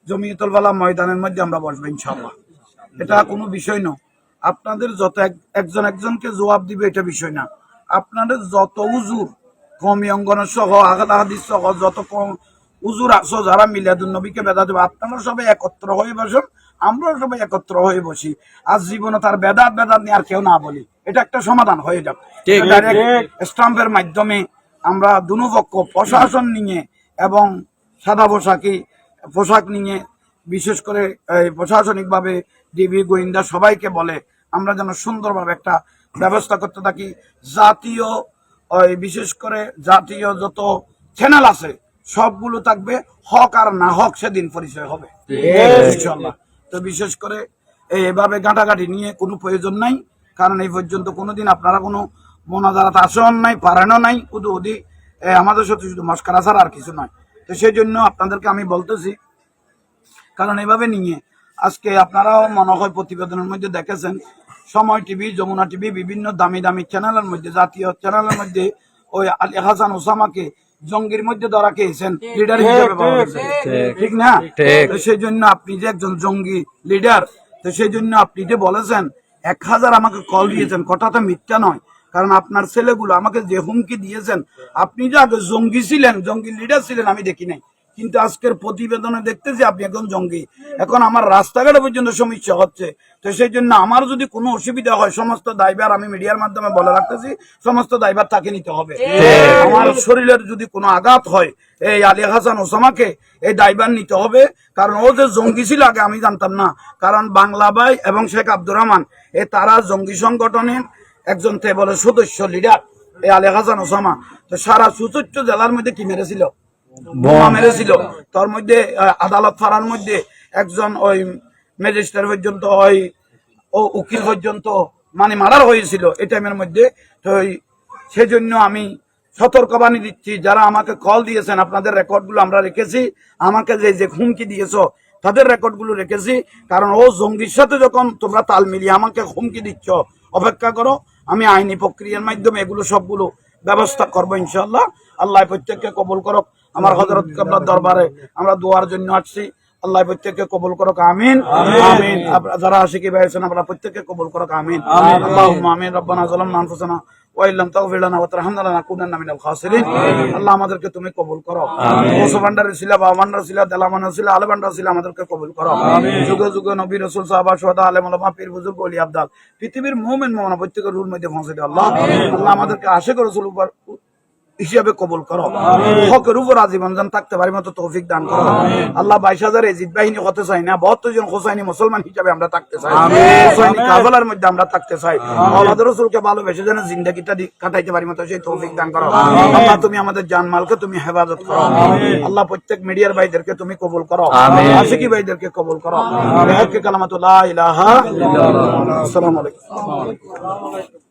জমিয়তুল ফালাহ ময়দানের মধ্যে আমরা বসবো ইনশাআল্লাহ। এটা কোনো বিষয় না। আপনাদের যত একজন একজনকে জবাব দিবে এটা বিষয় না। আপনাদের যত হুজুর কমি অঙ্গন সহ আহলে হাদিস সহ যত হুজুর আছো যারা মিলাদুন নবীকে বেদা দেবে, আপনারা সবাই একত্র হয়ে বসুন, আমরাও সবাই একত্র হয়ে বসি। আজ জীবনে তার বেদাত নিয়ে আর কেউ না বলি, এটা একটা সমাধান হয়ে যাবে। স্টাম্পের মাধ্যমে আমরা দুনো পক্ষ প্রশাসন নিয়ে এবং সাদা পোশাক নিয়ে, বিশেষ করে প্রশাসনিকভাবে ডিবি গোয়েন্দা সবাইকে বলে আমরা যেন সুন্দরভাবে একটা ব্যবস্থা করতে থাকি। জাতীয় বিশেষ করে জাতীয় যত চ্যানেল আছে সবগুলো থাকবে, হক আর না হক সেদিন পরিচয় হবে ইনশাআল্লাহ। তো বিশেষ করে এভাবে গাঁটাগাঁটি নিয়ে কোনো প্রয়োজন নাই, কারণ এই পর্যন্ত কোনোদিন আপনারা কোনো মোনাজারাত আসন নাই, পারানো নাই, উদি আমাদের সাথে শুধু মস্কারা ছাড়া আর কিছু নয়। তো সেই জন্য আপনাদেরকে আমি বলতেছি, কারণ এইভাবে নিয়ে আজকে আপনারাও মনে হয় প্রতিবেদনের মধ্যে দেখেছেন, সময় টিভি, যমুনা টিভি, বিভিন্ন দামি দামি চ্যানেলের মধ্যে, জাতীয় চ্যানেলের মধ্যে ওই আলী হাসান ওসামাকে জঙ্গির মধ্যে ধরা খেয়েছেন, লিডার হিসেবে পাওয়া গেছে, ঠিক না? তো সেই জন্য আপনি যে একজন জঙ্গি লিডার, তো সেই জন্য আপনি যে বলেছেন 1000 আমাকে কল দিয়েছেন, কথাটা মিথ্যা নয়। কারণ আপনার ছেলেগুলো আমাকে যে হুমকি দিয়েছেন, আপনি যে আগে জঙ্গি ছিলেন, জঙ্গি লিডার ছিলেন আমি দেখি নাই, কিন্তু আজকের প্রতিবেদনে দেখতেছি আপনি এখন জঙ্গি। এখন আমার রাস্তাঘাটে পর্যন্ত সমস্যা হচ্ছে। তো সেই জন্য আমার যদি কোনো অসুবিধা হয়, সমস্ত দায়ভার আমি মিডিয়ার মাধ্যমে বলে রাখতেছি, সমস্ত দায়ভার তাকে নিতে হবে। আমার শরীরের যদি কোনো আঘাত হয়, এই আলী হাসান ওসামাকে এই দায়ভার নিতে হবে। কারণ ও যে জঙ্গি ছিল আগে আমি জানতাম না, কারণ বাংলা ভাই এবং শেখ আব্দুর রহমান তারা জঙ্গি সংগঠনের একজন বলে সদস্য লিডার, এই আলী হাসান ওসামা। তো সারা সুচচ্চ জেলার মধ্যে কি মেরেছিল, বোমা মেরেছিল। তার মধ্যে আদালত ফারার মধ্যে একজন ওই ম্যাজিস্ট্রেট পর্যন্ত, ওই উকিল পর্যন্ত মানে মার্ডার হয়েছিল এই টাইমের মধ্যে। তো সেজন্য আমি সতর্কবাণী দিচ্ছি, যারা আমাকে কল দিয়েছেন আপনাদের রেকর্ডগুলো আমরা রেখেছি, আমাকে যে হুমকি দিয়েছো তাদের রেকর্ডগুলো রেখেছি। কারণ ও জঙ্গির সাথে যখন তোমরা তাল মিলিয়ে আমাকে হুমকি দিচ্ছ, অপেক্ষা করো, আমি আইনি প্রক্রিয়ার মাধ্যমে এগুলো সবগুলো ব্যবস্থা করবো ইনশাআল্লাহ। আল্লাহ প্রত্যেককে কবুল করুক। আমার হযরত কিবলার দরবারে আমরা দোয়ার জন্য আসছি, আল্লাহ প্রত্যেককে কবুল করুক, আমিন আমিন। যারা আশিকি ভাই আছেন আমরা প্রত্যেককে কবুল করুক, আমিন আল্লাহুম্মা আমিন। রব্বানা যালামনা আনফুসানা ওয়া ইল্লাম তাগফির লানা ওয়া তারহামনা লানাকুনান্না মিনাল খাসিরিন। আল্লাহ আমাদেরকে তুমি কবুল করো। ওসু ভান্ডারের ছিলা, বাবা ভান্ডার ছিলা, দেলামানের ছিলা, আলে ভান্ডার ছিলা, আমাদেরকে কবুল করো। যুগে যুগে নবী রাসূল সাহাবা শুহাদা আলেম ওলামা পীর বুজুর্গ ওলি আবদাল পৃথিবীর মুমিন মুমিনা প্রত্যেকের রুর মধ্যে পৌঁছে দাও আল্লাহ। আল্লাহ আমাদেরকে আশিক রাসূল হিসাবে কবুল করো, হকের উপর আজীবন যেন থাকতে পারি মতো তৌফিক দান করো আল্লাহ। 22,000 এজিদ বাহিনী হতে চাই না, 72 জন হোসাইনি মুসলমান হিসাবে আমরা থাকতে চাই, হোসাইনি কাফেলার মধ্যে আমরা থাকতে চাই। আওলাদ রাসূলকে ভালোবেসে যেন জিন্দেগিটা কাটাইতে পারি মতো সেই তৌফিক দান করো আল্লাহ। তুমি আমাদের জানমালকে তুমি হেফাজত করো আল্লাহ। প্রত্যেক মিডিয়ার ভাইদেরকে তুমি কবুল করো, আশিকি ভাইদেরকে কবুল করো। বিহাক্কি কালিমাতু লা ইলাহা ইল্লাল্লাহ। আসসালামু আলাইকুম।